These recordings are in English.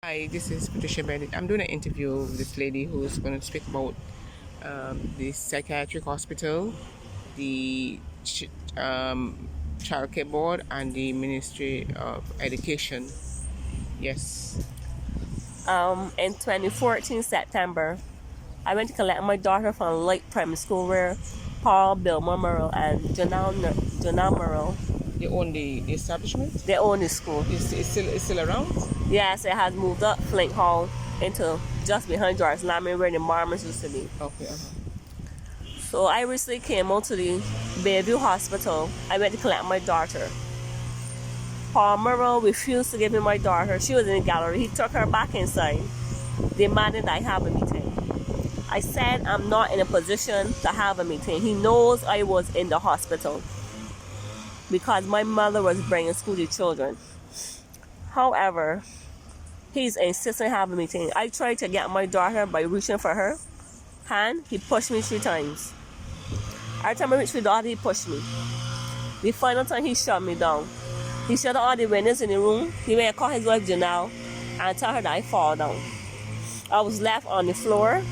Hi, this is Patricia Bennett. I'm doing an interview with this lady who's going to speak about the psychiatric hospital, the child care board, and the Ministry of Education. Yes. In 2014 September, I went to collect my daughter from Lake Primary School where Paul, Bill Merle, and Janelle Merle, They own the establishment. they own the school. It's still around. Yes, it has moved up Flint Hall into just behind George Lyman where the Marmons used to be. Okay. So I recently came out to the Bayview Hospital. I went to collect my daughter. Paul Merle refused to give me my daughter. She was in the gallery. He took her back inside, demanding that I have a meeting. I said I'm not in a position to have a meeting. He knows I was in the hospital because my mother was bringing school to children. However, he's insisting on having a meeting. I tried to get my daughter by reaching for her hand. He pushed me 3 times. Every time I reached for the daughter, he pushed me. The final time, he shut me down. He shut all the windows in the room. He went and called his wife Janelle and tell her that I fall down. I was left on the floor.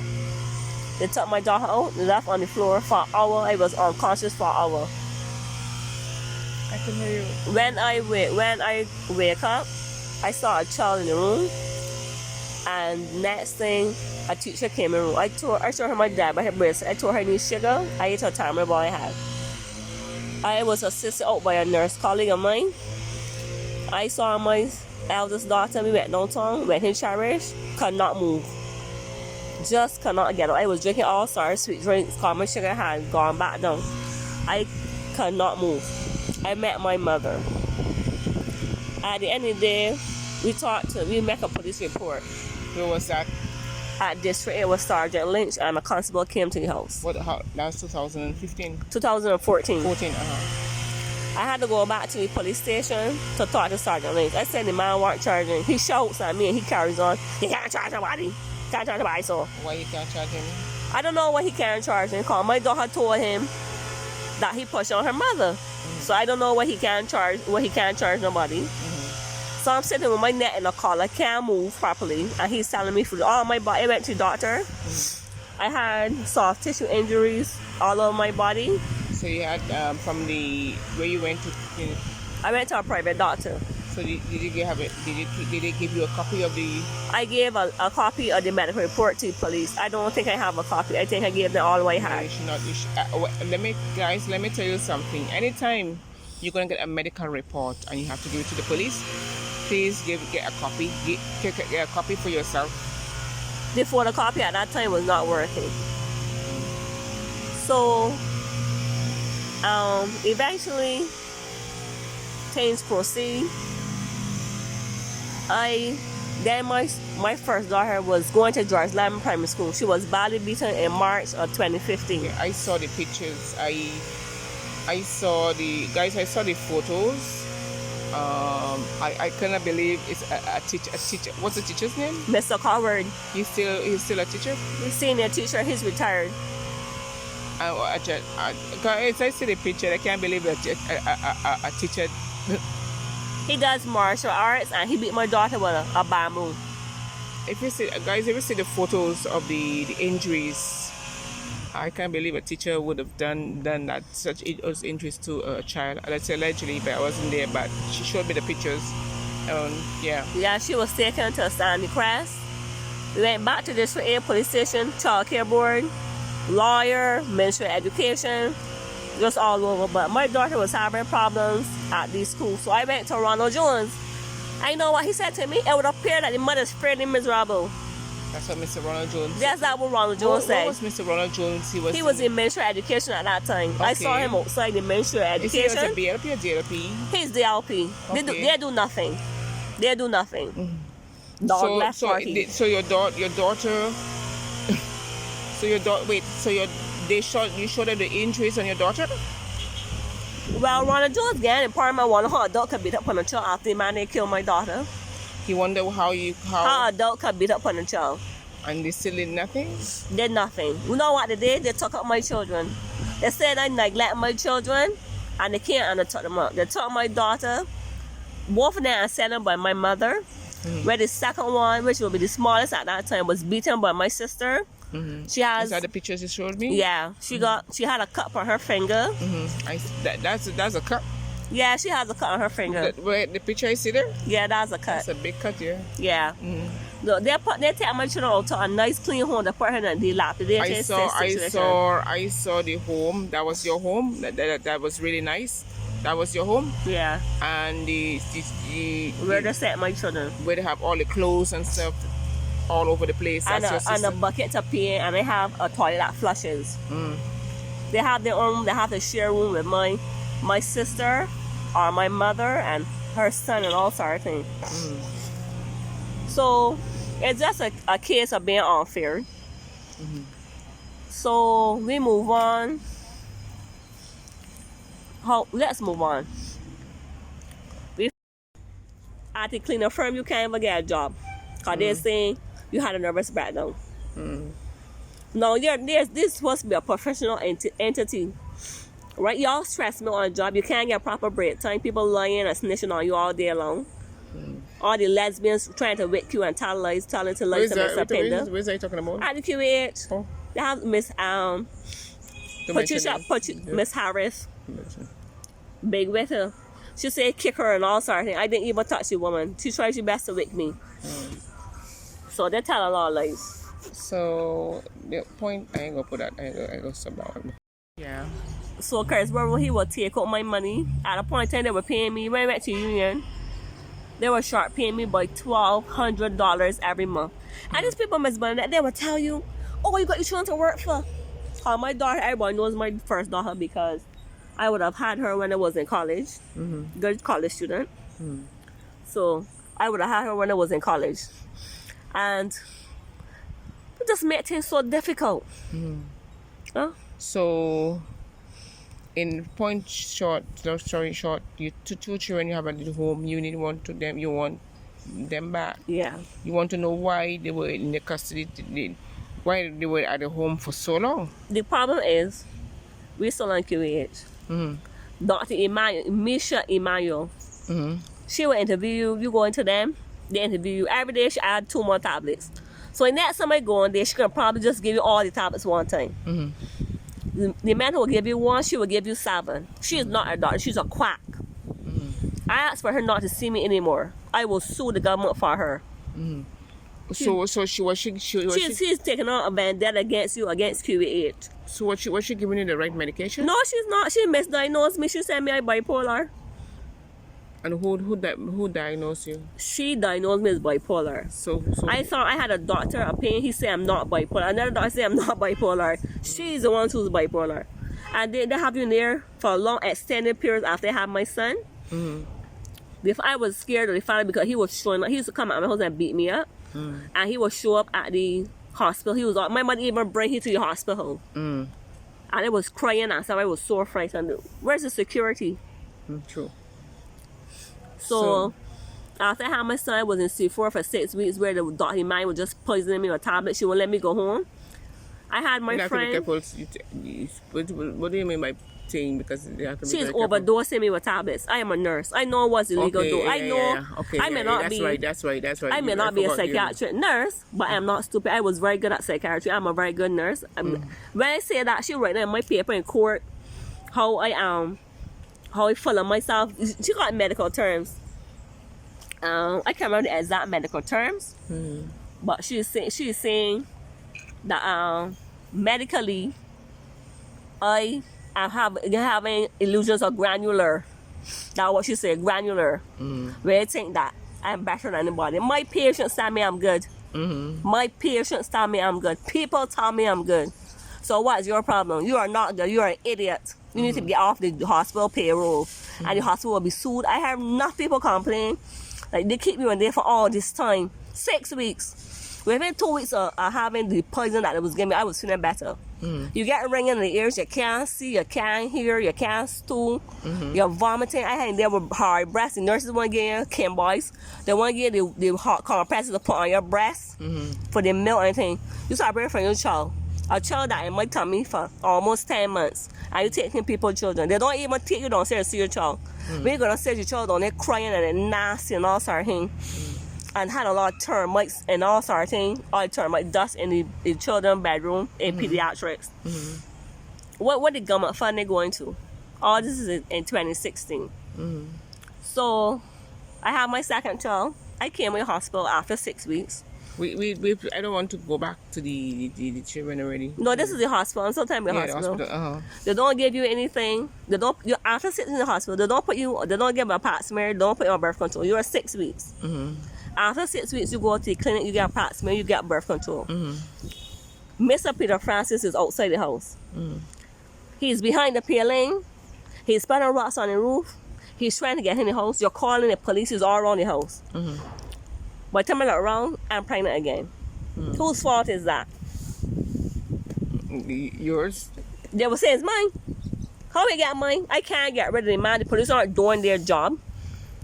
They took my daughter out, left on the floor for an hour. I was unconscious for an hour. I can hear you. When I wake up, I saw a child in the room, and next thing, a teacher came in the room. I showed her my dad by her breast. I told her I need sugar. I ate her time all I had. I was assisted out by a nurse colleague of mine. I saw my eldest daughter. We went downtown, went in Cherish, could not move. Just could not get up. I was drinking all sorts of sweet drinks, cause my sugar had gone back down. I could not move. I met my mother. At the end of the day, we make a police report. Where was that? At District, it was Sergeant Lynch and a constable came to the house. That was 2015. 2014. 14. I had to go back to the police station to talk to Sergeant Lynch. I said the man weren't charging. He shouts at me and he carries on. He can't charge nobody. Can't charge nobody, so. Why you can't charge him? I don't know what he can't charge him, because my daughter told him that he pushed on her mother. So I don't know what he can't charge nobody. So I'm sitting with my neck in a collar, can't move properly, and he's telling me for all my body. I went to the doctor. I had soft tissue injuries all over my body. So you had where you went to. I went to a private doctor. So did you have it? Did they give you a copy of the? I gave a copy of the medical report to the police. I don't think I have a copy. I think I gave them all I had. Let me tell you something. Anytime you're gonna get a medical report and you have to give it to the police, please get a copy. Get a copy for yourself. The photocopy at that time was not working. So, eventually, things proceed. Then my first daughter was going to George Lyman Primary School. She was badly beaten in March of 2015. Yeah, I saw the pictures. I saw the photos. I cannot believe it's a teacher. What's the teacher's name? Mr. Coward. He's still a teacher? He's senior teacher. He's retired. Guys, I see the picture. I can't believe a teacher. He does martial arts and he beat my daughter with a bamboo. If you see the photos of the injuries, I can't believe a teacher would have done that, such injuries to a child. Let's say allegedly, but I wasn't there. But she showed me the pictures. Yeah. Yeah, she was taken to Sandy Crest. We went back to District 8 Police Station, Child Care Board, lawyer, Ministry of Education, just all over. But my daughter was having problems at these schools, so I went to Ronald Jones. I know what he said to me. It would appear that the mother's pretty miserable. That's what Mr. Ronald Jones. That's not what Ronald Jones said. What was Mr. Ronald Jones? He was in Ministry of Education at that time. Okay. I saw him outside the Ministry of Education. Is he a BLP or DLP? He's DLP. Okay. They do nothing. They do nothing. Mm-hmm. Dog left party. So your daughter. You showed them the injuries on your daughter? Well, Ronald Jones again, and part of my one, how adult could beat up on a child after the man they killed my daughter. He wondered how adult could beat up on a child. And they still did nothing? Did nothing. You know what they did? They took up my children. They said I neglect my children, and they can't, and they took them up. They took my daughter. Both of them are sent by my mother. Where the second one, which will be the smallest at that time, was beaten by my sister. She has. Is that the pictures you showed me? Yeah, she had a cut on her finger. That's a cut. Yeah, she has a cut on her finger. The picture I see there? Yeah, that's a cut. That's a big cut, yeah. Yeah. Look, they take my children out to a nice clean home. They put her in the lap. I saw the home. That was your home. That was really nice. That was your home. Yeah. And where they set my children. Where they have all the clothes and stuff all over the place. And a bucket to pee, and they have a toilet that flushes. They have their own. They have to share room with my sister, or my mother and her son, and all sort of things. So it's just a case of being unfair. So we move on. Let's move on. At the cleaner firm, you can't even get a job, because they're saying you had a nervous breakdown. Now, this supposed to be a professional entity. Right? Y'all stress me on a job. You can't get proper break time. People lying and snitching on you all day long. All the lesbians trying to wake you and tell lies, telling to lies to Miss Apenda. Where's that you talking about? At the QH. Oh. They have Miss Patricia, Miss Harris. Big with her. She said kick her and all sorts of things. I didn't even touch the woman. She tried her best to wake me. So they tell a lot of lies. So the point, I ain't gonna put that. I ain't gonna stop that one. Yeah. So Curtis Burrow, he would take out my money. At a point in time, they were paying me. When I went to Union, they were short paying me by $1,200 every month. And these people, Miss Burnett, they would tell you, oh, you got your children to work for. My daughter, everybody knows my first daughter, because I would have had her when I was in college. Good college student. So I would have had her when I was in college. And it just made things so difficult. Huh? So, in point short, story short, you two children you have at the home, you want them back. Yeah. You want to know why they were in the custody, why they were at the home for so long. The problem is, we're still on QAH. Dr. Misha Emmanuel, she will interview you, go into them, they interview you. Every day she add 2 more tablets. So in that somebody going there, she can probably just give you all the tablets one time. The man who will give you 1, she will give you 7. She is not a doctor, she's a quack. I asked for her not to see me anymore. I will sue the government for her. She's taking on a vendetta against you, against QAH. So was she giving you the right medication? No, she's not. She misdiagnosed me. She said me I bipolar. And who diagnosed you? She diagnosed me as bipolar. So I thought I had a doctor opinion. He said I'm not bipolar. Another doctor said I'm not bipolar. She's the one who's bipolar. And they have you in there for a long extended period after I had my son. If I was scared of the father, because he used to come at my house and beat me up. And he would show up at the hospital. My mother even bring him to the hospital. And I was crying and I was so frightened. Where's the security? True. So after I had my son, I was in C4 for 6 weeks, where the doctor mind was just poisoning me with a tablet. She wouldn't let me go home. I had my friend. What do you mean by saying? Because they have to be she's very overdosing me with tablets. I am a nurse. I know what's illegal. I know. Okay, I may not be. That's right. I may not be a psychiatric nurse, but I'm not stupid. I was very good at psychiatry. I'm a very good nurse. When I say that, she write in my paper in court how I follow myself. She got medical terms. I can't remember the exact medical terms, but she's saying that medically, I am having illusions of granular. That's what she said, granular. Where I think that I'm better than anybody. My patients tell me I'm good. My patients tell me I'm good. People tell me I'm good. So what's your problem? You are not good. You are an idiot. You need to get off the hospital payroll, and the hospital will be sued. I have enough people complain. Like, they keep me in there for all this time. 6 weeks. Within 2 weeks of having the poison that it was giving me, I was feeling better. You get a ringing in the ears, you can't see, you can't hear, you can't stool, you're vomiting. I had there with hard breasts. The nurses want to give you Kim boys. They want to give you the hot compresses to put on your breast for the milk and everything. You start breathing from your child. A child that in my tummy for almost 10 months. And you taking people's children. They don't even take you downstairs to see your child. When you go downstairs, your child down there crying and nasty and all sorts of things. and had a lot of termites and all sort of things, all the termite dust in the children's bedroom in pediatrics. What the government fund they going to? All this is in 2016. So I have my second child. I came in the hospital after 6 weeks. I don't want to go back to the children already. No, this is the hospital. And sometimes the hospital. The hospital. They don't give you anything. They don't. You after sitting in the hospital, they don't put you. They don't give you a pap smear. They don't put you on birth control. You're 6 weeks. After 6 weeks, you go to the clinic. You get a pap smear. You get birth control. Mr. Peter Francis is outside the house. He's behind the paling. He's spreading rocks on the roof. He's trying to get in the house. You're calling the police. He's all around the house. By the time I look around, I'm pregnant again. Whose fault is that? Yours? They will say it's mine. How we get mine? I can't get rid of the man. The police aren't doing their job.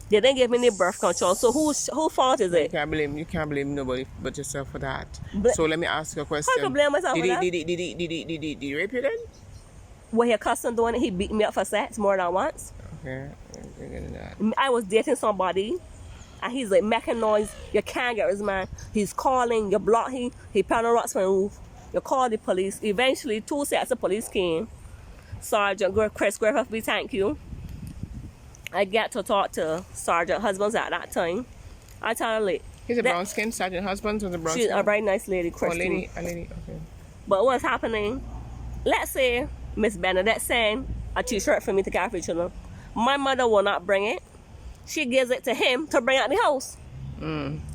They didn't give me the birth control. So whose fault is it? You can't blame nobody but yourself for that. So let me ask you a question. How can I blame myself for that? Did he rape you then? Well, he cussing doing it. He beat me up for sex more than once. Okay. That. I was dating somebody, and he's like making noise. You can't get his man. He's calling. You block him. He pounding rocks from the roof. You call the police. Eventually, 2 sets of police came. Sergeant Chris Griffith, we thank you. I get to talk to Sergeant Husbands at that time. I tell her like, he's a brown skin Sergeant Husbands or the brown she's skin? a very nice lady, Christine. A lady, okay. But what's happening? Let's say Miss Bernadette sent a t-shirt for me to carry for children. My mother will not bring it. She gives it to him to bring out the house.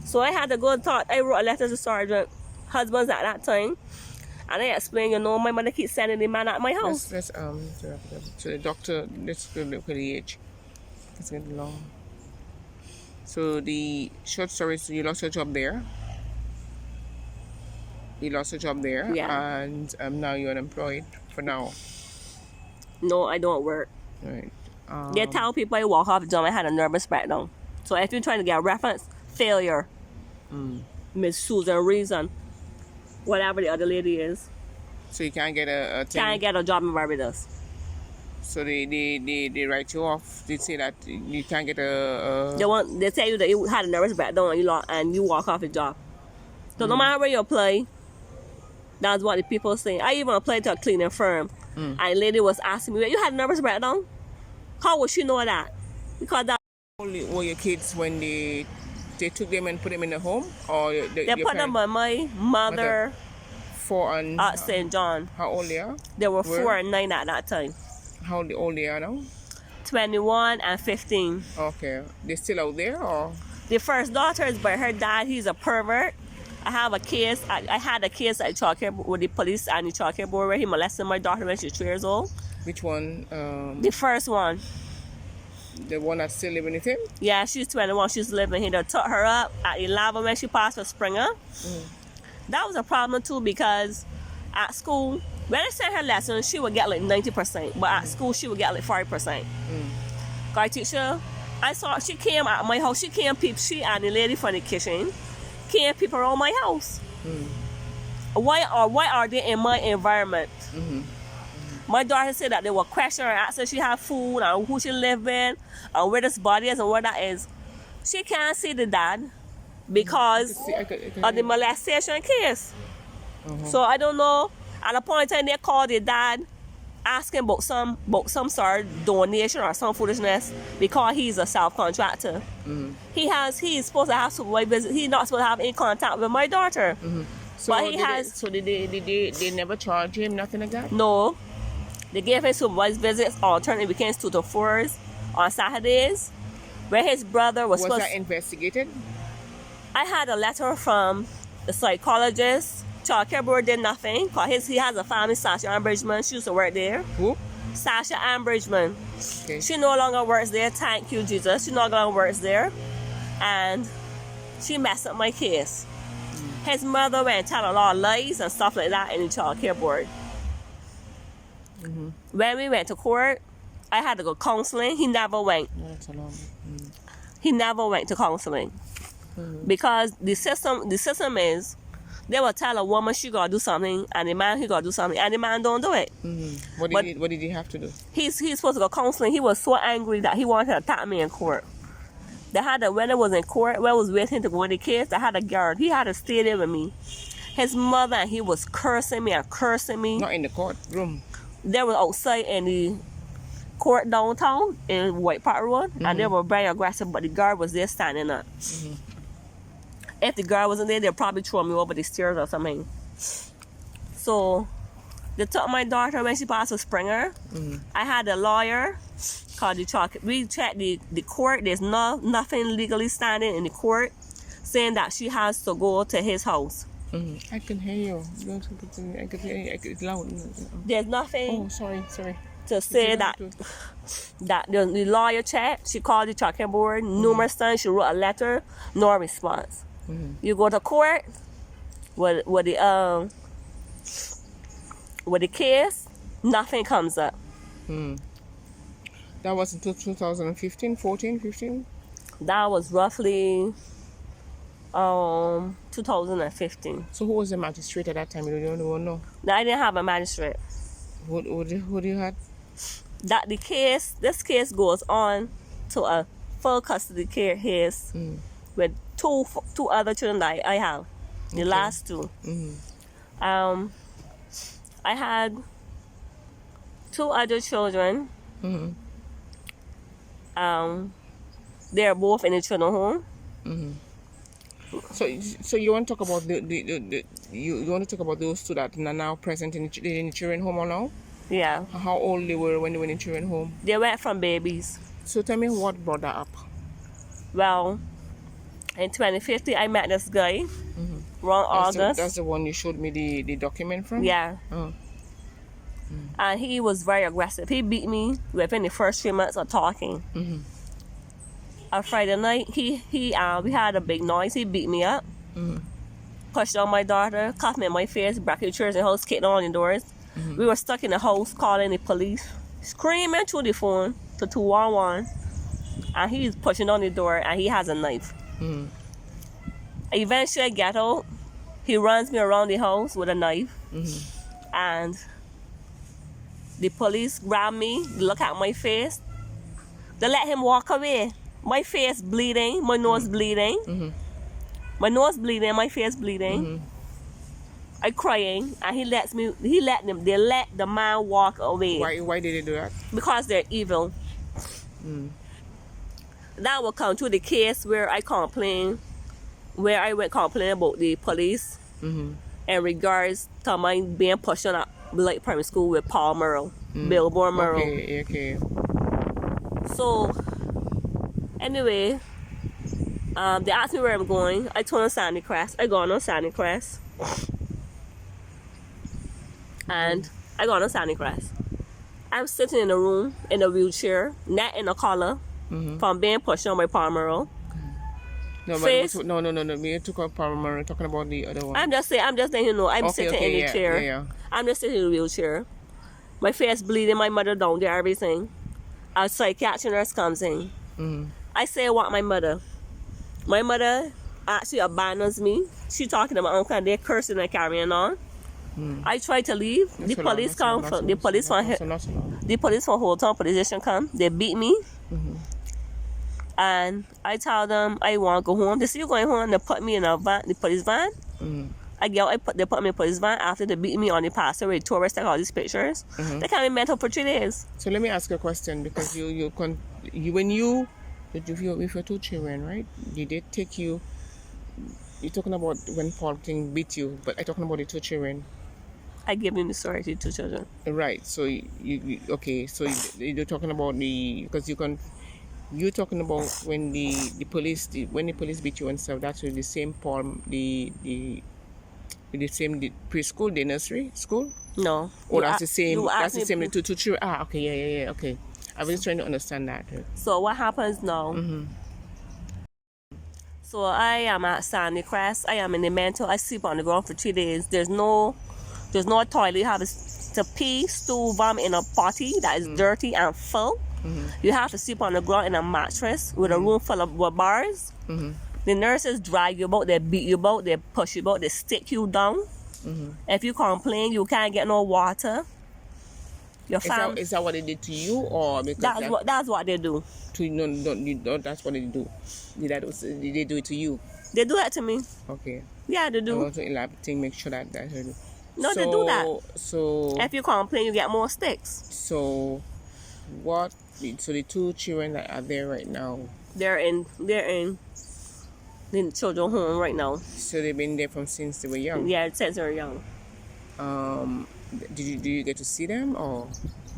So I had to go and talk. I wrote a letter to Sergeant Husbands at that time. And I explained, my mother keeps sending the man out of my house. Let's so the doctor, let's go look at the age. It's getting long. So the short story is you lost your job there. Yeah. And now you're unemployed for now. No, I don't work. Right. They tell people I walk off the job, I had a nervous breakdown. So if you're trying to get a reference, failure. Miss Susan Reason. Whatever the other lady is. So you can't get a thing? Can't get a job in Barbados. So they write you off. They say that you can't get a They tell you that you had a nervous breakdown and you walk off the job. So no matter where you apply, that's what the people say. I even applied to a cleaning firm, and the lady was asking me, "You had a nervous breakdown? How would she know that?" Because that only were your kids when they took them and put them in a home, or they put them by my mother 4 and at St. John. How old they are? They were 4 and 9 at that time. How old they are now? 21 and 15. Okay, they still out there, or? The first daughter is by her dad. He's a pervert. I have a case. I had a case at childcare with the police and the childcare board where he molested my daughter when she was 3 years old. Which one? The first one. The one that's still living with him? Yeah, she's 21. She's living here. They took her up at 11 when she passed for Springer. That was a problem too because at school, when I sent her lessons, she would get like 90%. But at school, she would get like 40%. Our teacher, I saw she came at my house. She and the lady from the kitchen came peep around my house. Why are they in my environment? My daughter said that they were questioning her, asking if she had food and who she live with and where this body is and where that is. She can't see the dad because of the molestation case. So I don't know. At a point in time, they called the dad asking about some sort of donation or some foolishness because he's a self-contractor. He's supposed to have supervised visits. He's not supposed to have any contact with my daughter. So but he has. Did they never charge him, nothing like that? No. They gave him supervised visits, alternate weekends 2 to 4s on Saturdays. Where his brother was supposed that investigated? I had a letter from the psychologist. Childcare board did nothing. Cause he has a family, Sasha Ambridgeman. She used to work there. Who? Sasha Ambridgeman. Okay. She no longer works there. Thank you, Jesus. She no longer works there. And she messed up my case. His mother went and told a lot of lies and stuff like that in the childcare board. When we went to court, I had to go counseling. He never went. He never went to counseling because the system is they will tell a woman she gotta do something and the man he gotta do something and the man don't do it. What did he have to do? He's supposed to go counseling. He was so angry that he wanted to attack me in court. When I was in court, when I was waiting to go in the case, I had a guard. He had to stay there with me. His mother and he was cursing me and cursing me. Not in the courtroom. They were outside in the court downtown in White Park Road, and they were very aggressive, but the guard was there standing up. If the guard wasn't there, they'd probably throw me over the stairs or something. So they took my daughter when she passed with Springer. I had a lawyer called the chalk. We checked the court. There's nothing legally standing in the court saying that she has to go to his house. I can hear you. I can hear you. It's loud. There's nothing. Oh, sorry. To say that the lawyer checked. She called the chalking board numerous times. She wrote a letter, no response. You go to court with the case, nothing comes up. That was until 2015, 14, 15? That was roughly 2015. So who was the magistrate at that time? You don't know? I didn't have a magistrate. Who do you had? This case goes on to a full custody case with two other children that I have. The last two. I had two other children. They're both in the children home. So you want to talk about you want to talk about those two that are now present in the children home or now? Yeah. How old they were when they were in the children home? They went from babies. So tell me what brought that up. Well, in 2015, I met this guy around August. That's the one you showed me the document from? Yeah. Oh. And he was very aggressive. He beat me within the first 3 months of talking. On Friday night, we had a big noise. He beat me up, pushed on my daughter, cuffed me in my face, broke the chairs in the house, kicked on the doors. We were stuck in the house calling the police, screaming through the phone to 211, and he's pushing on the door and he has a knife. Eventually I get out. He runs me around the house with a knife, and the police grab me, look at my face. They let him walk away. My face bleeding, my nose bleeding. My nose bleeding, my face bleeding. I crying, and they let the man walk away. Why did they do that? Because they're evil. That will come to the case where I went complaining about the police in regards to my being pushed on a Blight Primary School with Paul Merle, Billboard Merle. Okay. So, anyway, they asked me where I'm going. I told them Sandy Crest. I got on Sandy Crest. And I got on Sandy Crest. I'm sitting in a room in a wheelchair, not in a collar, from being pushed on by Paul Merle. No. Me took up Palmer, talking about the other one. I'm just letting you know. I'm sitting in the chair. Yeah. I'm just sitting in a wheelchair. My face bleeding, my mother down there, everything. A psychiatric nurse comes in. I say I want my mother. My mother actually abandons me. She talking to my uncle and they're cursing and carrying on. I try to leave. The police come. The police from Holton police station come. They beat me. And I tell them I want to go home. They say, "You going home?" They put me in a van, the police van. They put me in a police van after they beat me on the pastor with tourists take all these pictures. They can't be mental for 3 days. So let me ask you a question, because with your two children, right? Did they take you? You're talking about when Paul King beat you, but I'm talking about the two children. I give him the story to 2 children. Right. So you're talking about you're talking about when the police beat you and stuff. That's with the same Paul, the preschool, the nursery school. No. Oh, that's the same. That's the same. The two children. Okay, yeah. Okay. I was trying to understand that. So what happens now? So I am at Sandy Crest. I am in the mental. I sleep on the ground for 3 days. There's no toilet. You have to pee, stool, vomit in a potty that is dirty and full. You have to sleep on the ground in a mattress with a room full of bars. The nurses drag you about, they beat you about, they push you about, they stick you down. If you complain, you can't get no water. Your family. Is that what they did to you, or because That's what they do. No, that's what they do. Did they do it to you? They do that to me. Okay. Yeah, they do. I want to elaborate, make sure that that's what they do. No, they do that. So if you complain, you get more sticks. So what? So the 2 children that are there right now, they're in the children's home right now. So they've been there since they were young. Yeah, since they were young. Do you get to see them, or?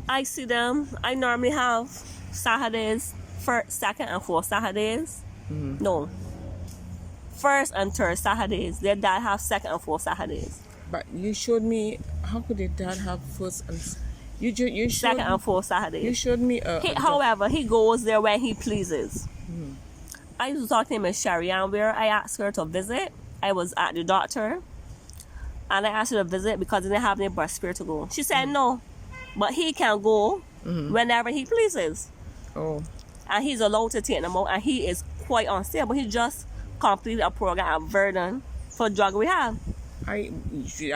I see them. I normally have Saturdays, first, second, and fourth Saturdays. Mm-hmm. No, first and third Saturdays. Their dad have second and fourth Saturdays. But you showed me, how could their dad have first and you showed second and fourth Saturdays? You showed me. However, he goes there when he pleases. Mm-hmm. I used to talk to him in Sherry, and where I asked her to visit. I was at the doctor, and I asked her to visit because they didn't have any birth spirit to go. She said no, but he can go whenever he pleases. Oh. And he's allowed to take them out, and he is quite unstable. He just completed a program at Verdun for drug rehab. I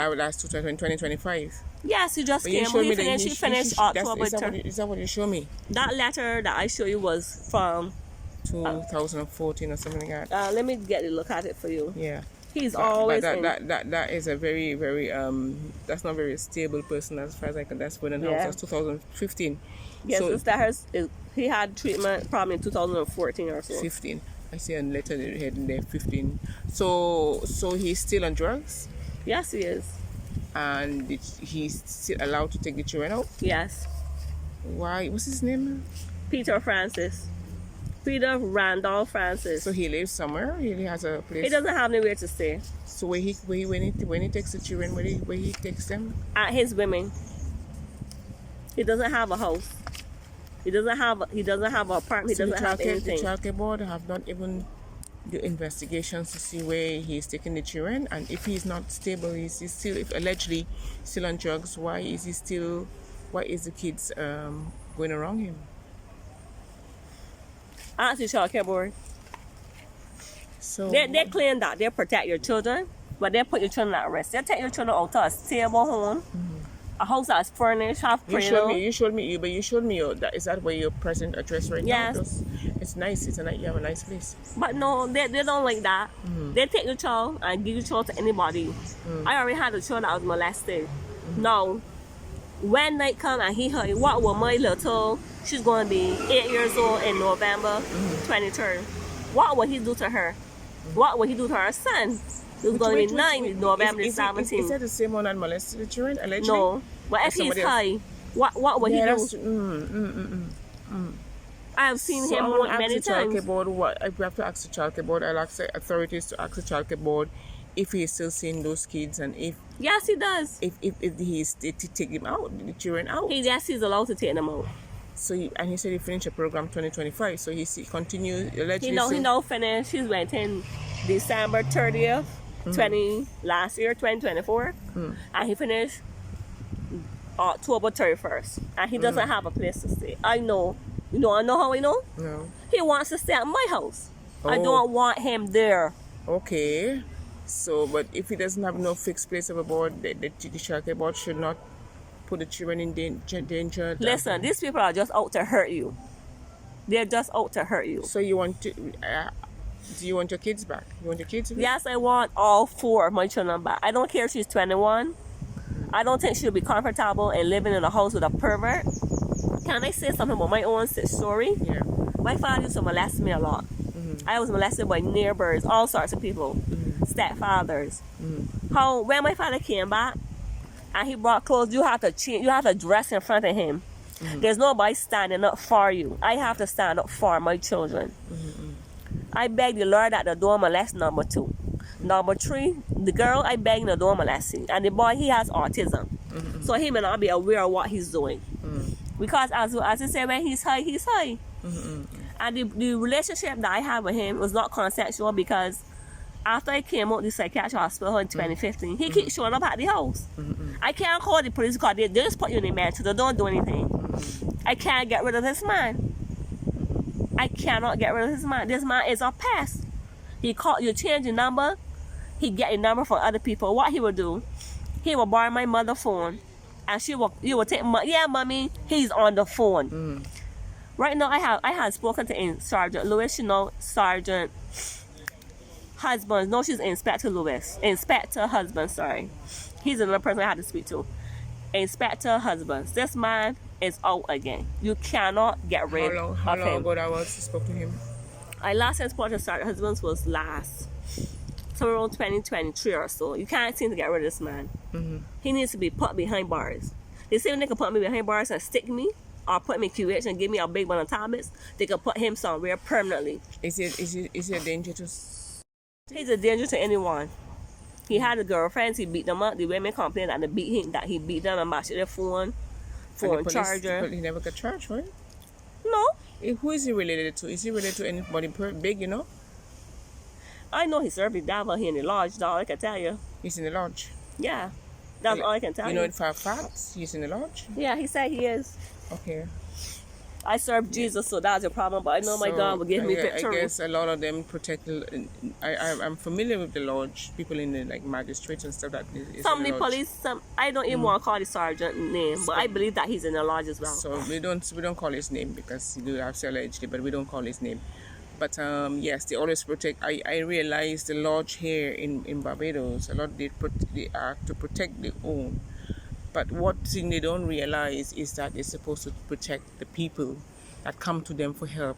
would ask 2025. Yes, he just came. He finished October. Is that what you show me? That letter that I show you was from 2014 or something like that. Let me get a look at it for you. Yeah. He's always that is a very, very that's not very stable person as far as I can. That's Vernon House. That's 2015. Yes, so he had treatment probably in 2014 or so. 15. I see a letter heading there 15. So he's still on drugs? Yes, he is. And he's still allowed to take the children out? Yes. Why? What's his name? Peter Randolph Francis. So he lives somewhere? He has a place? He doesn't have anywhere to stay. So when he takes the children, where he takes them? At his women. He doesn't have a house. He doesn't have an apartment. So he doesn't have anything. The childcare board have not even do investigations to see where he's taking the children, and if he's not stable, he's still, if allegedly still on drugs, why is the kids going around him? Ask the childcare board. So they claim that they protect your children, but they put your children at risk. They take your children out to a stable home, a house that's furnished, have cradle. You showed me that. Is that where your present address right now? Yes. It's nice. You have a nice place. But no, they don't like that. They take your child and give your child to anybody. I already had a child that was molested. Now, when night come and he heard, what will my little, she's going to be 8 years old in November 23rd. What will he do to her? What will he do to her son? He's going to be 9 in November 17th. Is that the same one that molested the children, allegedly? No. But if he's high, what will he do? I have seen him many times. I have to ask the childcare board. I'll ask the authorities to ask the childcare board if he's still seeing those kids, and if yes, he does. If he's to take them out, the children out. Yes, he's allowed to take them out. So he said he finished a program 2025. So he continued allegedly. He now finished. He went in December 30th, 2024, and he finished October 31st, and he doesn't have a place to stay. I know. You know how I know? No. He wants to stay at my house. I don't want him there. Okay. So, but if he doesn't have no fixed place of a board, the childcare board should not put the children in danger. Listen, these people are just out to hurt you. They're just out to hurt you. So you want to... do you want your kids back? You want your kids back? Yes, I want all 4 of my children back. I don't care if she's 21. I don't think she'll be comfortable in living in a house with a pervert. Can I say something about my own story? Yeah. My father used to molest me a lot. I was molested by neighbors, all sorts of people, stepfathers. When my father came back and he brought clothes, you have to dress in front of him. There's nobody standing up for you. I have to stand up for my children. I beg the Lord that the don't molest number 2. Number 3, the girl I beg the don't molest him. And the boy, he has autism. So he may not be aware of what he's doing. Because as I say, when he's high, he's high. And the relationship that I had with him was not consensual, because after I came out of the psychiatric hospital in 2015, he keeps showing up at the house. I can't call the police because they just put you in the man, so they don't do anything. I can't get rid of this man. I cannot get rid of this man. This man is a pest. You change the number, he get a number for other people. What he will do, he will borrow my mother's phone and you will take yeah, mommy, he's on the phone. Mm. Right now, I had spoken to Sergeant Lewis. You know, Sergeant husband. No, she's Inspector Lewis. Inspector husband. Sorry, he's another person I had to speak to. Inspector husbands. This man is out again. You cannot get rid of him. How long ago that was you spoke to him? I last spoke to Sergeant husbands was somewhere around 2023 or so. You can't seem to get rid of this man. Mm-hmm. He needs to be put behind bars. They say when they can put me behind bars and stick me, or put me in QH and give me a big one of tablets, they can put him somewhere permanently. Is he a danger to? He's a danger to anyone. He had a girlfriends, he beat them up. The women complained that he beat them and bashed their phone charger. But he never got charged, right? No. Who is he related to? Is he related to anybody big, you know? I know he served the devil here in the lodge, that's all I can tell you. He's in the lodge. Yeah. That's all I can tell you. You know it for a fact? He's in the lodge? Yeah, he said he is. Okay. I serve Jesus, so that's a problem, but I know my God will give me victory. I guess a lot of them protect. I'm familiar with the lodge, people in the like magistrates and stuff that is some in the the lodge. police, I don't even want to call the sergeant name, but I believe that he's in the lodge as well. So we don't call his name because you do have to allegedly, but we don't call his name. But yes, they always protect. I realize the lodge here in Barbados, a lot they are to protect their own. But what thing they don't realize is that they're supposed to protect the people that come to them for help,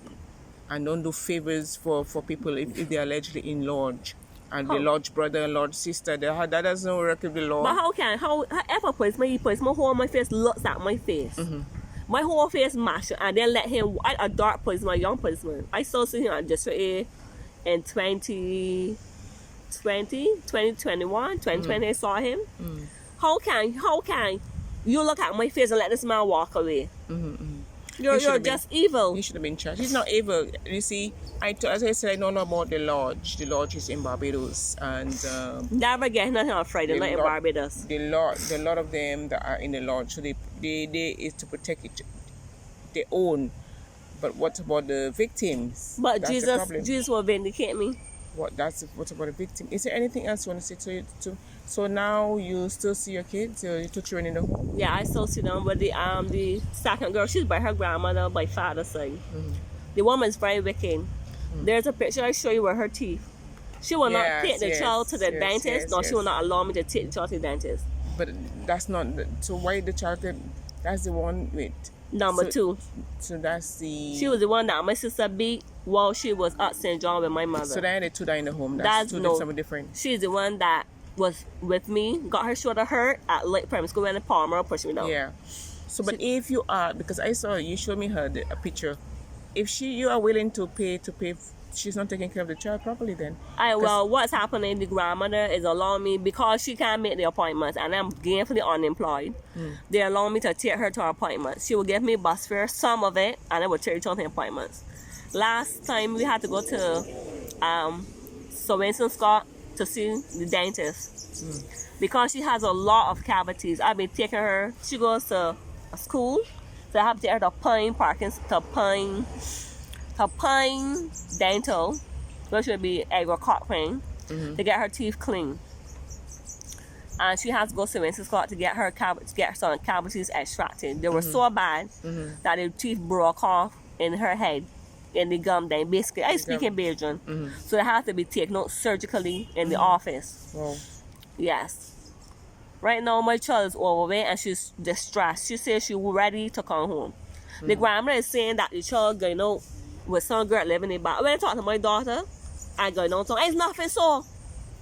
and don't do favors for people if they're allegedly in lodge. And the lodge brother and lodge sister, that doesn't work with the law. But however puts my whole my face looks at my face. Mm-hmm. My whole face mashed, and then let him, a dark policeman, a young policeman. I saw him at District A in 2021, 2020, I saw him. Mm. How can you look at my face and let this man walk away? Mm-hmm. You're just evil. He should have been charged. He's not evil. You see, as I said, I don't know about the lodge. The lodge is in Barbados, and never get nothing on Friday night in Barbados. The lot of them that are in the lodge, so they is to protect their own. But what about the victims? But Jesus will vindicate me. What about the victim? Is there anything else you want to say to? So now you still see your kids? You took children in the home? Yeah, I still see them. But the second girl, she's by her grandmother, by father's side. Mm-hmm. The woman's very wicked. Mm-hmm. There's a picture I show you with her teeth. She will not take the child to the dentist. She will not allow me to take the child to the dentist. But that's not. So why the child? That's the one with number 2. So that's the. She was the one that my sister beat while she was at St. John with my mother. So they had the 2 that in the home. That's something different. She's the one that was with me, got her shoulder hurt at Lake Primary School and Palmer pushed me down. Yeah. So, but if you are, because I saw you showed me a picture. If you are willing to pay, she's not taking care of the child properly then. Well, what's happening? The grandmother is allowing me, because she can't make the appointments and I'm gainfully unemployed. They allow me to take her to her appointments. She will give me bus fare, some of it, and I will take her to the appointments. Last time we had to go to Sir Winston Scott to see the dentist because she has a lot of cavities. I've been taking her. She goes to a school, so I have to take her to Pine Dental, which would be Edward Cochrane, to get her teeth clean. And she has to go to Winston Scott to get some cavities extracted. They were so bad that the teeth broke off in her head. In the gum then basically I speak in Belgian, so it has to be taken out surgically in the office. Wow. Yes. Right now my child is overweight and she's distressed. She says she's ready to come home. The grandmother is saying that the child going out with some girl living in the back. When I talk to my daughter, I go down to it's nothing so,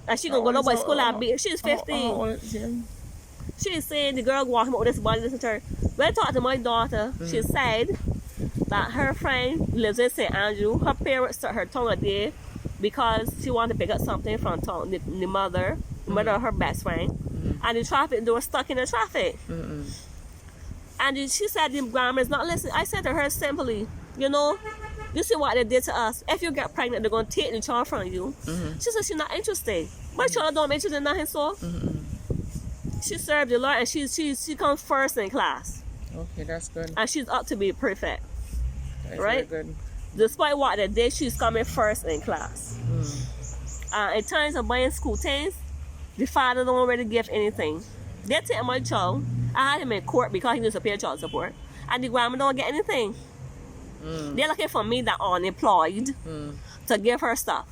and she gonna go to by school and beat. She's 15. She's saying the girl walking with this body, listen to her. When I talk to my daughter, she said that her friend lives in St. Andrew. Her parents stuck her tongue a day because she wanted to pick up something from the mother of her best friend. And they were stuck in the traffic. And she said the grandma is not listening. I said to her simply, you see what they did to us. If you get pregnant, they're going to take the child from you. She said she's not interested. My child don't interested in nothing, so she served the Lord and she comes first in class. Okay, that's good. And she's up to be perfect. That's right? very good. Despite what they did, she's coming first in class. In terms of buying school things, the father don't really give anything. They take my child I had him in court because he needs to pay child support. And the grandma don't get anything. They're looking for me that unemployed to give her stuff.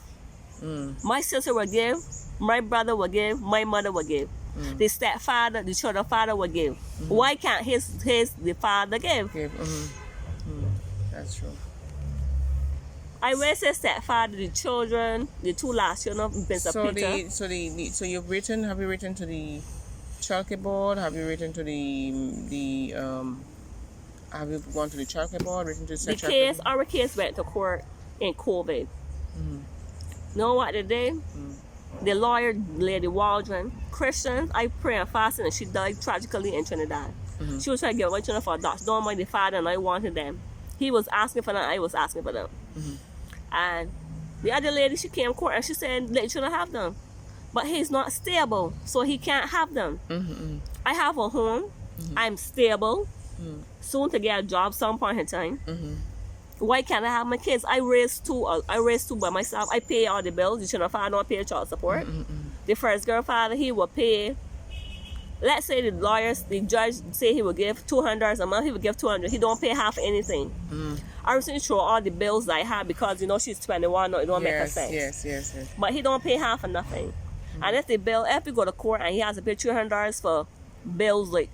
My sister will give, my brother will give, my mother will give. The stepfather, the children father will give. Why can't the father give? That's true. I will say stepfather, the children, the two last children, Mr. Peter. So you've written, have you written to the childcare board? Have you written to have you gone to the childcare board, written to the our case went to court in COVID. Know what they did? The lawyer, Lady Waldron, Christian, I pray and fasted, and she died tragically in Trinidad. She was trying to get my children for adoption. Don't mind the father, and I wanted them. He was asking for them, I was asking for them. And the other lady, she came to court and she said, let children have them. But he's not stable, so he can't have them. I have a home. I'm stable. Soon to get a job some point in time. Why can't I have my kids? I raised two by myself. I pay all the bills. The children father don't pay child support. The first girl father, he will pay. Let's say the judge say he will give $200 a month. He will give $200. He don't pay half anything. I recently throw all the bills that I have because she's 21. No, it don't make her sense. Yes. But he don't pay half of nothing. And if we go to court and he has to pay $200 for bills like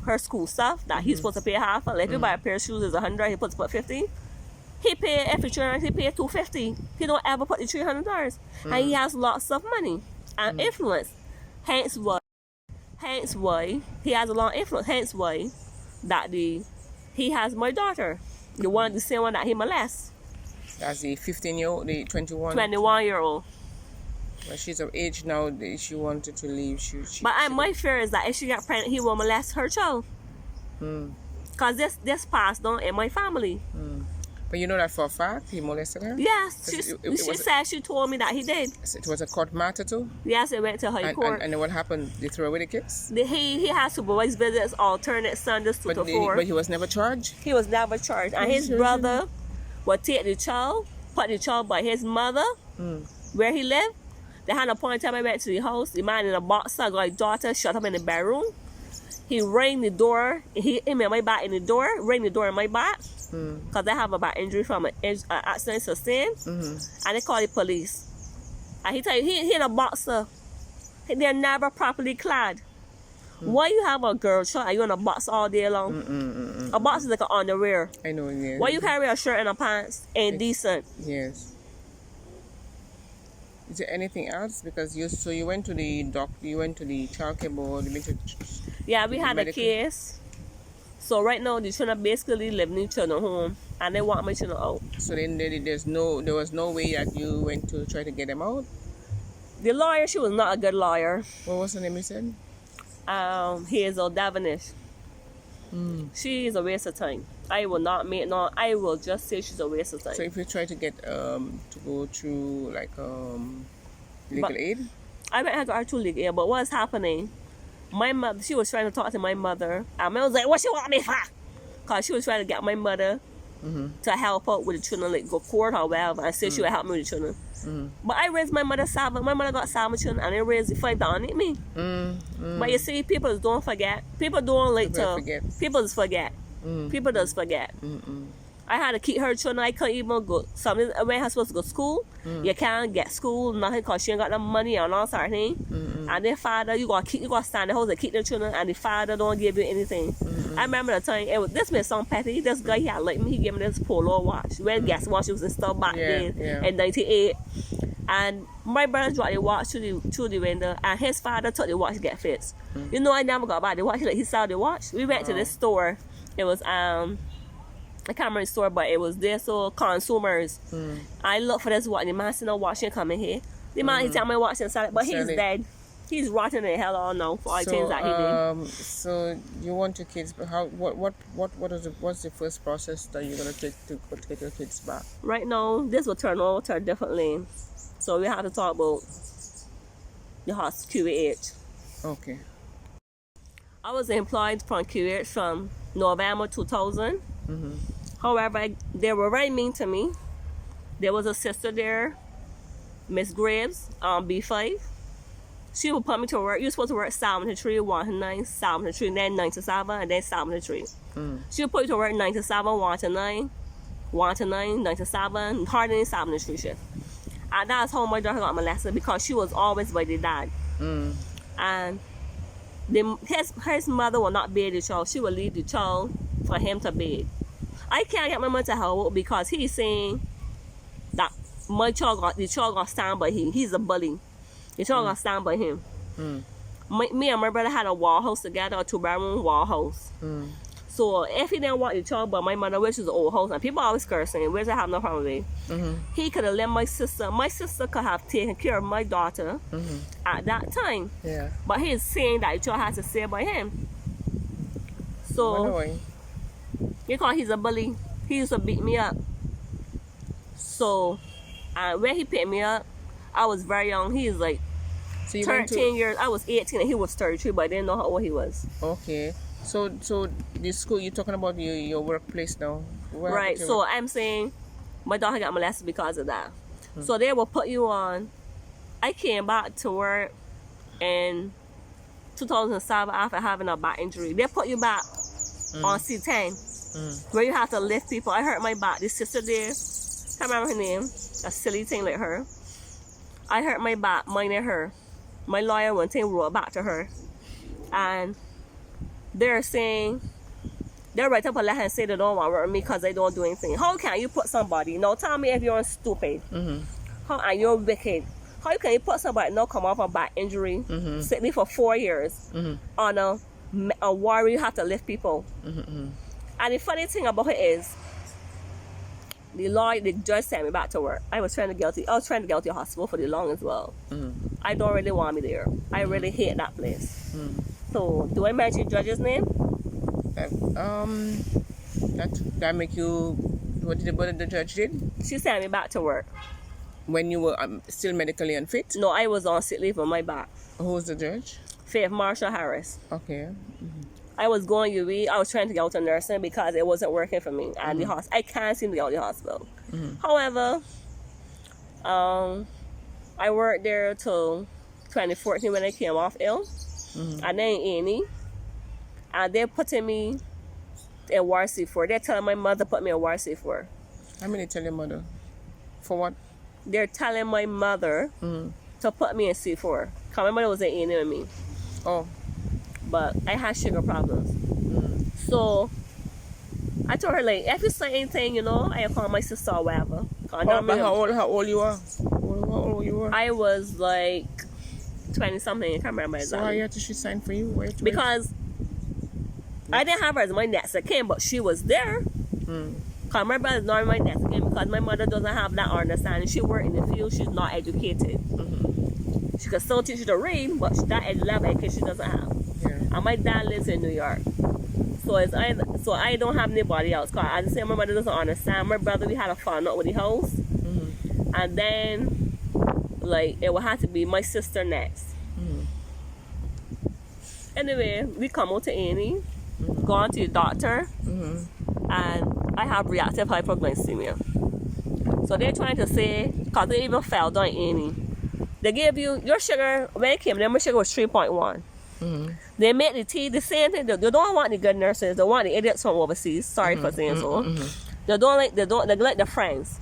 her school stuff that he's supposed to pay half of. Like if you buy a pair of shoes is $100, he supposed to put $50. He pay every $300, he pay $250. He don't ever put the $300. And he has lots of money and influence. Hence why he has a lot of influence. Hence why that he has my daughter, the same one that he molests. That's the 15-year-old, the 21-year-old. But she's of age now. She wanted to leave. My fear is that if she got pregnant, he will molest her child. Cause this passed on in my family. But you know that for a fact he molested her? Yes, she told me that he did. It was a court matter too? Yes, it went to high court. And then what happened? They threw away the kids? He has supervised visits alternate Sundays 2 to 4. But he was never charged? He was never charged. And his brother would take the child, put the child by his mother, where he lived. They had a point in time I went to the house. The man in a boxer got his daughter, shut up in the bedroom. He rang the door. He hit me in my back in the door, rang the door in my back. Because I have a back injury from an accident sustained. And they called the police. And he tell you, he in a boxer. They're never properly clad. Why you have a girl child and you in a box all day long? A box is like an underwear. I know, yeah. Why you carry a shirt and a pants? Ain't decent. Yes. Is there anything else? Because you went to the doctor, you went to the childcare board, yeah, we had a case. So right now the children basically live in each other's home and they want my children out. So then there was no way that you went to try to get them out? The lawyer, she was not a good lawyer. What was her name you said? Hazel Davinish. She is a waste of time. I will just say she's a waste of time. So if you try to get to go through like legal aid? I might have to go through legal aid, but what's happening? My mother, she was trying to talk to my mother, and I was like, what she want me for? Because she was trying to get my mother to help out with the children, like go court or whatever, and say she would help me with the children. But I raised my mother 7. My mother got 7 children, and they raised the 5 down at me. But you see, people don't forget. People don't like to forget. People just forget. People just forget. I had to keep her children. I couldn't even go. Something when I was supposed to go to school, you can't get school, nothing, because she ain't got no money and all sort of thing. And their father, you gotta stand in the house and keep the children, and the father don't give you anything. I remember the time, this may sound petty. This guy here like me, he gave me this polo watch. Well, guess what? She was installed back then in 98. And my brother dropped the watch through the window, and his father took the watch to get fixed. You know, I never got back the watch. Like, he sold the watch. We went to this store. It was I can't remember the store, but it was there, so consumers. I looked for this watch. The man said no watch ain't coming here. The man he tell me watch and sell it, but he's dead. He's rotten in hell all now for all the things that he did. So you want your kids, but what's the first process that you're gonna take to get your kids back? Right now, this will turn out differently. So we have to talk about the hospital QH. Okay. I was employed from QH from November 2000. However, they were very mean to me. There was a sister there, Miss Graves, on B5. She would put me to work. You're supposed to work 7 to 3, 1 to 9, 7 to 3, then 9 to 7, and then 7 to 3. She would put you to work 9 to 7, 1 to 9, 1 to 9, 9 to 7, hardly 7 to 3 shift. And that's how my daughter got molested because she was always by the dad. And his mother will not bathe the child. She will leave the child for him to bathe. I can't get my mother to help because he's saying that the child got stand by him. He's a bully. The child got stand by him. Me and my brother had a wall house together, a 2-bedroom wall house. So if he didn't want the child by my mother, which is an old house, and people always cursing, which I have no problem with, he could have let my sister could have taken care of my daughter at that time. Yeah. But he's saying that the child has to stay by him. So, because he's a bully, he used to beat me up. So, when he picked me up, I was very young. He is like 13 years. I was 18 and he was 33, but I didn't know how old he was. Okay. So the school, you're talking about your workplace now. Right. So I'm saying my daughter got molested because of that. So they will put you on. I came back to work in 2007 after having a back injury. They put you back on C10 where you have to lift people. I hurt my back. This sister there, I can't remember her name, a silly thing like her. I hurt my back, mine and her. My lawyer one thing wrote back to her. And they're saying, they'll write up a letter and say they don't want to work with me because they don't do anything. How can you put somebody, now tell me if you're stupid, how and you're wicked, how can you put somebody now come off a back injury, sit there for 4 years on a war you have to lift people. And the funny thing about it is, the judge sent me back to work. I was trying to get to the hospital for the long as well. I don't really want me there. I really hate that place. So, do I mention judge's name? That make you, what the judge did? She sent me back to work. When you were still medically unfit? No, I was on sick leave on my back. Who was the judge? Faith Marshall Harris. Okay. I was going UV. I was trying to get out of nursing because it wasn't working for me at the hospital. I can't seem to get out of the hospital. However, I worked there till 2014 when I came off ill. And then in A&E. And they're putting me in Ward C4. They're telling my mother to put me in Ward C4. How many tell your mother? For what? They're telling my mother to put me in C4. Because my mother was in A&E with me. Oh. But I had sugar problems. So I told her, like, if you say anything, I call my sister or whatever. How old you are? How old you were? I was like 20 something. I can't remember exactly. So why had she sign for you? Because I didn't have her as my next of kin, but she was there. Because my brother's not my next of kin because my mother doesn't have that understanding. She worked in the field. She's not educated. She could still teach you to read, but that level education she doesn't have. And my dad lives in New York. So I don't have anybody else. Cause as I say, my mother doesn't understand. My brother, we had a falling out with the house. And then, like, it would have to be my sister next. Anyway, we come out to A&E, gone to the doctor, and I have reactive hypoglycemia. So they're trying to say, because they even fell down A&E, they gave you, your sugar, when it came, my sugar was 3.1. They make the tea the same thing. They don't want the good nurses. They want the idiots from overseas. Sorry for saying so. They like the friends.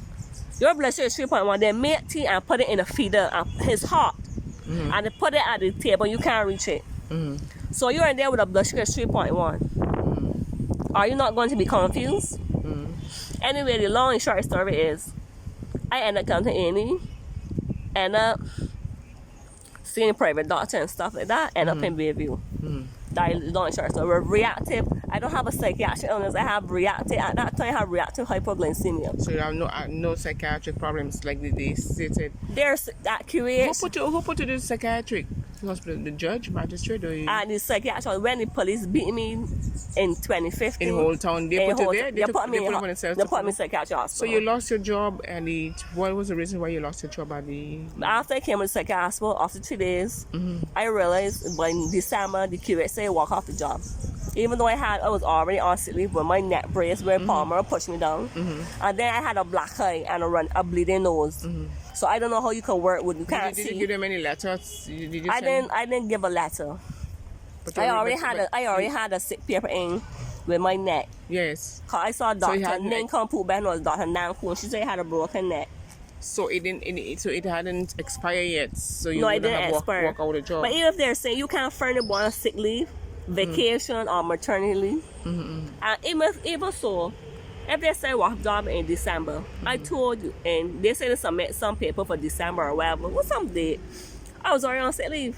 Your blood sugar is 3.1. They make tea and put it in a feeder. It's hot. And they put it at the table. You can't reach it. So you're in there with a blood sugar 3.1. Are you not going to be confused? Anyway, the long and short story is, I end up coming to A&E, end up seeing a private doctor and stuff like that, end up in Bayview. That is long and short story. We're reactive. I don't have a psychiatric illness. I have reactive. At that time, I have reactive hypoglycemia. So you have no psychiatric problems like they stated. There's that QH. Who put you to the psychiatric hospital? The judge, magistrate, or you? And the psychiatric. When the police beat me in 2015. In whole town, they put you there. They put me in psychiatric hospital. So you lost your job, and what was the reason why you lost your job at the? After I came to the psychiatric hospital, after 3 days, I realized by December the QH said walk off the job. Even though I was already on sick leave with my neck brace where Palmer pushed me down. And then I had a black eye and a bleeding nose. So I don't know how you can work with you can't Did see. you give them any letters? Did you I send- didn't give a letter. But I you- already but- had a sick paper in with my neck. Yes. Cause I saw So Dr. you hadn't- Ning come put back was Dr. Nang Kun. She said I had a broken neck. So it hadn't expired yet. So you No, it wouldn't didn't have expire. walk out the job. But even if they're saying you can't furnish on sick leave, vacation or maternity leave, and even so, if they say walk job in December, I told you, and they said to submit some paper for December or whatever. What's some date? I was already on sick leave.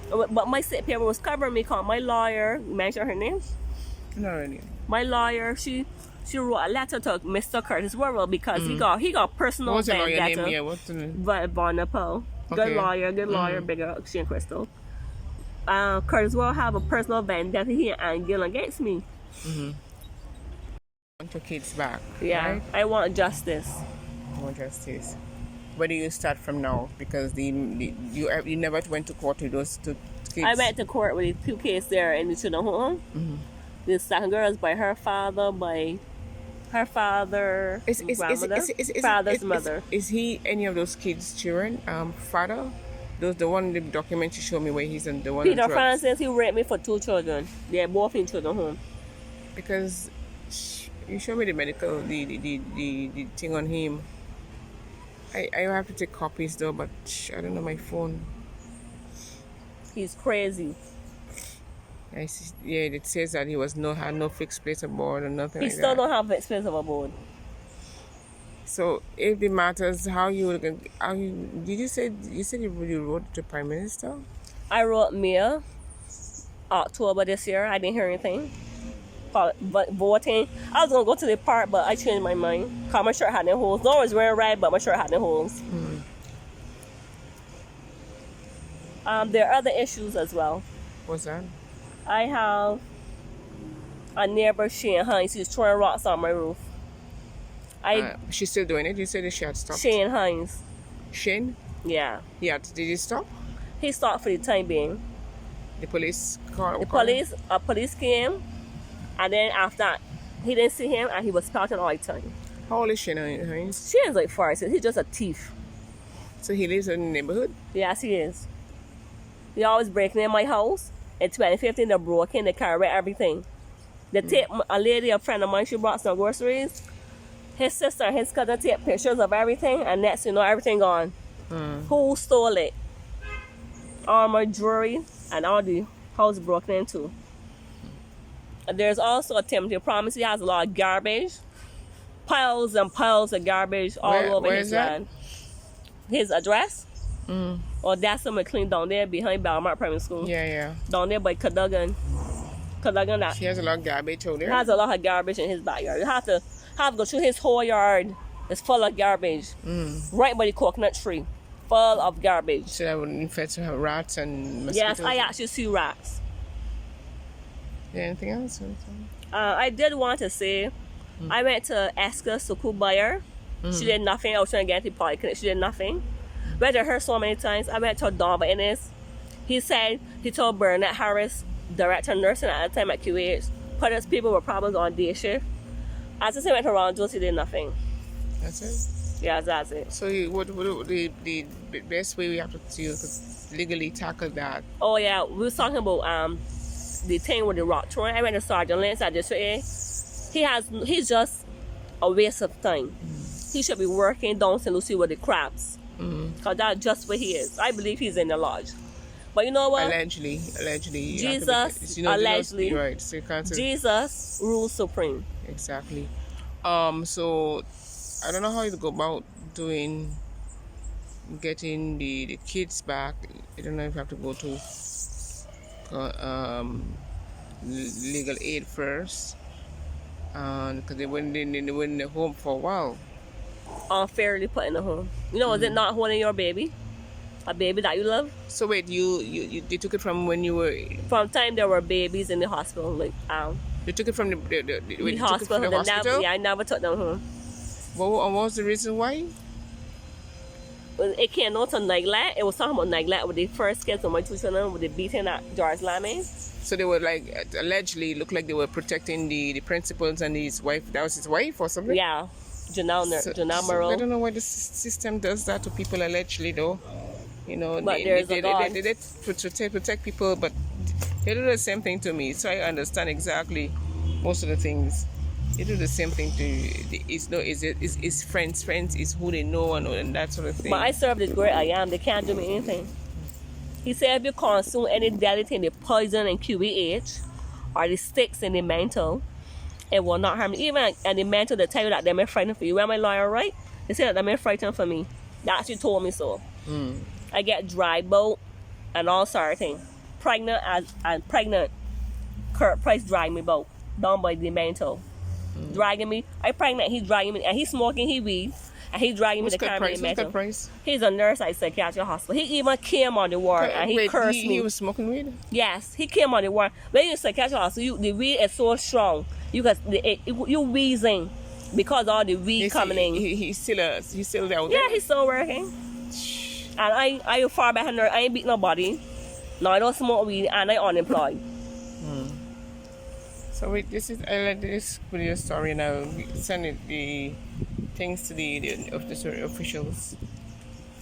But my sick paper was covering me. Called my lawyer, mention her name. Not really. My lawyer, she wrote a letter to Mr. Curtis Worrell because he got personal What's your lawyer vendetta. name? Yeah, what's the name? Varnapo. Good Okay. lawyer, bigger up, she and Crystal. Curtis Worrell have a personal vendetta here and Gil against me. Want your kids back. Yeah, Right? I want justice. More justice. Where do you start from now? Because you never went to court with those two kids. I went to court with the 2 cases there in the children home. The second girl is by her father, grandmother, father's mother. Is he any of those kids' children? Father? The one in the document you showed me where he's in the one. Peter on drugs. Francis, he raped me for 2 children. They're both in children home. Because you showed me the medical the thing on him. I have to take copies though, but I don't know my phone. He's crazy. I see, yeah, it says that he had no fixed place aboard or nothing He like still that. don't have expensive aboard. So if it matters, did you said you wrote to Prime Minister? I wrote Mia October this year. I didn't hear anything. But voting, I was gonna go to the park, but I changed my mind. Cause my shirt had no holes. No, I was wearing red, but my shirt had no holes. There are other issues as well. What's that? I have a neighbor, Shane Hines. He's throwing rocks on my roof. She's still doing it. You said that she had stopped. Shane Hines. Shane? Yeah. Yeah. Did he stop? He stopped for the time being. The police called. A police came, and then after that, he didn't see him, and he was spouting all the time. How old is Shane Hines? Shane's like 40. He's just a thief. So he lives in the neighborhood. Yes, he is. He always breaking in my house. In 2015, they broke in, they carried away everything. They take a lady, a friend of mine, she brought some groceries. His sister and his cousin take pictures of everything, and next you know, everything gone. Who stole it? All my jewelry and all the house broken into. There's also a Timothy Promise. He has a lot of garbage. Piles and piles of garbage all over where his is that? land. His address? Or that's somewhere clean down there behind Belmont Primary School. Yeah. Down there by Cadogan. That She has a lot of garbage out there. has a lot of garbage in his backyard. You have to go through his whole yard. It's full of garbage. Right by the coconut tree. Full of garbage. So that would infect rats and mosquitoes. Yes, I actually see rats. Yeah, anything else? I did want to say, I went to Eska Sukubayer. She did nothing. I was trying to get into polyclinic. She did nothing. Went to her so many times. I went to Don Ennis. He told Bernard Harris, director of nursing at the time at QH, put his people with problems on day shift. I just went to Ron Jones, he did nothing. That's it? Yeah, that's it. So what the best way we have to legally tackle that? Oh yeah, we was talking about the thing with the rock throwing. I went to Sergeant Lance at District A. He's just a waste of time. He should be working down St. Lucie with the crabs. Because that's just where he is. I believe he's in the lodge. But you know what? Allegedly. Jesus, allegedly. Right. So you can't say. Jesus rules supreme. Exactly. So I don't know how you go about getting the kids back. I don't know if you have to go to legal aid first, because they were in the home for a while. Unfairly put in the home. You know, is it not holding your baby? A baby that you love? So wait, you took it from when you were. From time there were babies in the hospital, like You took it from the hospital. hospital? I never took them home. What was the reason why? It came out to neglect. It was talking about neglect with the first kids of my 2 children with the beating at George Lammy. So they were like allegedly looked like they were protecting the principals and his wife. That was his wife or something. Yeah, Janelle So Merle. I don't know why the system does that to people allegedly, though. You know, But there's a God. they protect people, but they do the same thing to me. So I understand exactly most of the things. They do the same thing to it's friends. Friends is who they know and that sort of thing. But I serve the great I am. They can't do me anything. He said if you consume any deadly thing, the poison and QEH, or the sticks in the mantle, it will not harm you. Even and the mantle, they tell you that they're not frightened for you. Where my lawyer, right? They say that they're not frightened for me. They actually told me so. I get dry boat and all sort of things. Pregnant and pregnant. Kurt Price dragged me boat down by the mantle. Dragging me. I pregnant, he's dragging me, and he's smoking, he weed, and he's dragging me to carry me What's that price? He's a nurse at Psychiatric hospital. He even came on the ward and he cursed me. He was smoking weed? Yes, he came on the ward. When you're Psychiatric hospital, the weed is so strong. You wheezing because all the weed coming in. He's still there. Yeah, he's still working. And I far behind her. I ain't beat nobody. No, I don't smoke weed and I unemployed. So wait, I like this video story and I'll send it the things to the officials.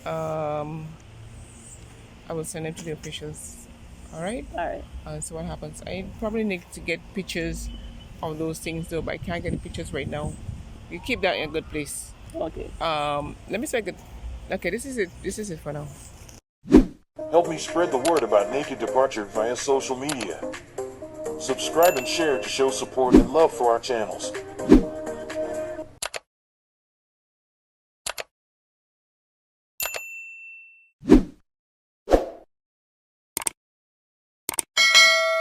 I will send it to the officials. Alright? Alright. So what happens? I probably need to get pictures of those things though, but I can't get the pictures right now. You keep that in a good place. Okay. Let me see if I could. Okay, this is it for now. Help me spread the word about Naked Departure via social media. Subscribe and share to show support and love for our channels.